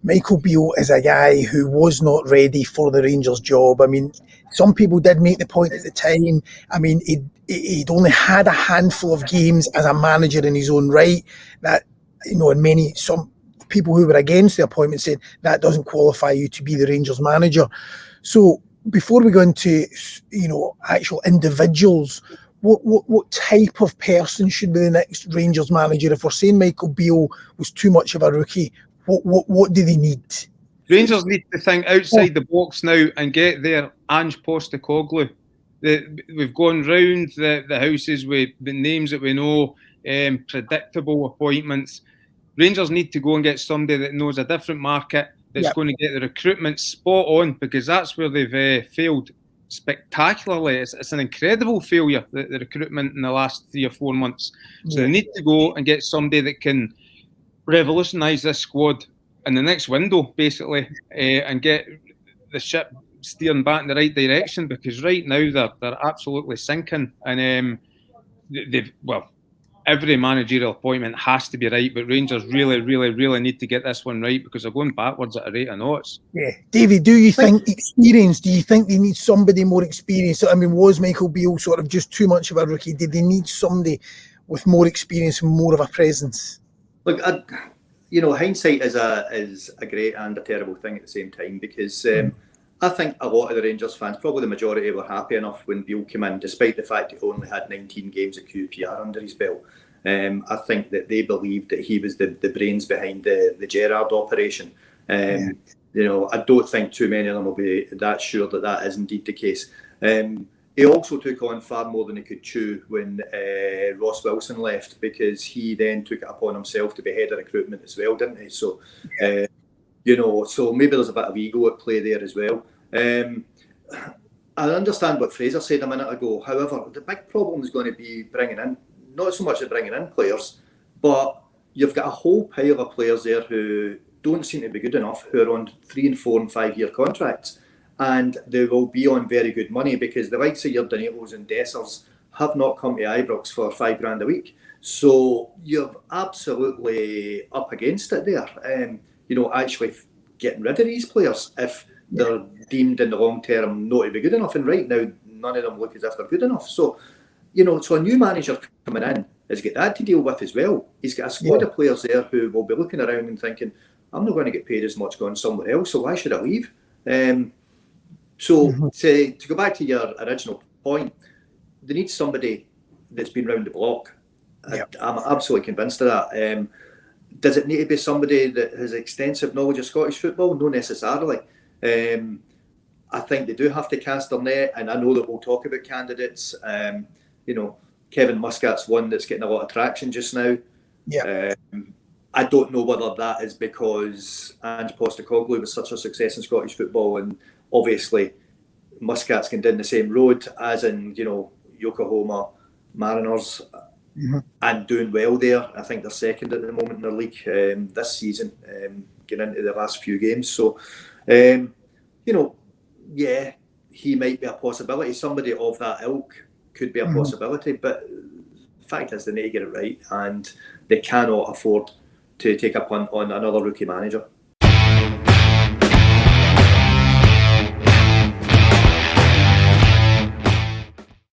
Michael Beale is a guy who was not ready for the Rangers job. I mean, some people did make the point at the time. I mean, he'd only had a handful of games as a manager in his own right. That, you know, and some people who were against the appointment said that doesn't qualify you to be the Rangers manager. So before we go into, you know, actual individuals, what type of person should be the next Rangers manager? If we're saying Michael Beale was too much of a rookie, what do they need? Rangers need to think outside the box now and get their Ange Postecoglou. We've gone round the houses with the names that we know, predictable appointments. Rangers need to go and get somebody that knows a different market, that's going to get the recruitment spot on, because that's where they've failed spectacularly. It's an incredible failure, the recruitment in the last 3 or 4 months. So they need to go and get somebody that can revolutionise this squad in the next window, basically, and get the ship steering back in the right direction, because right now they're absolutely sinking. And every managerial appointment has to be right, but Rangers really, really, really need to get this one right, because they're going backwards at a rate of knots. Yeah, Davey, do you think experience? Do you think they need somebody more experienced? I mean, was Michael Beale sort of just too much of a rookie? Did they need somebody with more experience and more of a presence? Look, you know, hindsight is a great and a terrible thing at the same time, because I think a lot of the Rangers fans, probably the majority, were happy enough when Beale came in, despite the fact he only had 19 games of QPR under his belt. I think that they believed that he was the brains behind the Gerrard operation. You know, I don't think too many of them will be that sure that is indeed the case. He also took on far more than he could chew when Ross Wilson left, because he then took it upon himself to be head of recruitment as well, didn't he? So, you know, so maybe there's a bit of ego at play there as well. I understand what Fraser said a minute ago. However, the big problem is going to be bringing in, not so much as bringing in players, but you've got a whole pile of players there who don't seem to be good enough, who are on 3 and 4 and 5 year contracts. And they will be on very good money, because the likes of your Danilos and Dessers have not come to Ibrox for $5,000 a week. So you're absolutely up against it there. You know, actually getting rid of these players if they're deemed in the long term not to be good enough. And right now, none of them look as if they're good enough. So, you know, so a new manager coming in has got that to deal with as well. He's got a squad of players there who will be looking around and thinking, I'm not going to get paid as much going somewhere else, so why should I leave? So to go back to your original point, they need somebody that's been round the block. I'm absolutely convinced of that. Does it need to be somebody that has extensive knowledge of Scottish football? No, necessarily. I think they do have to cast their net, and I know that we'll talk about candidates. You know, Kevin Muscat's one that's getting a lot of traction just now. I don't know whether that is because Ange Postecoglou was such a success in Scottish football, and obviously Muscat's going down the same road as in, you know, Yokohama Mariners, and doing well there. I think they're second at the moment in their league this season, getting into the last few games. So, you know, he might be a possibility. Somebody of that ilk could be a possibility, but the fact is they need to get it right, and they cannot afford to take a punt on another rookie manager.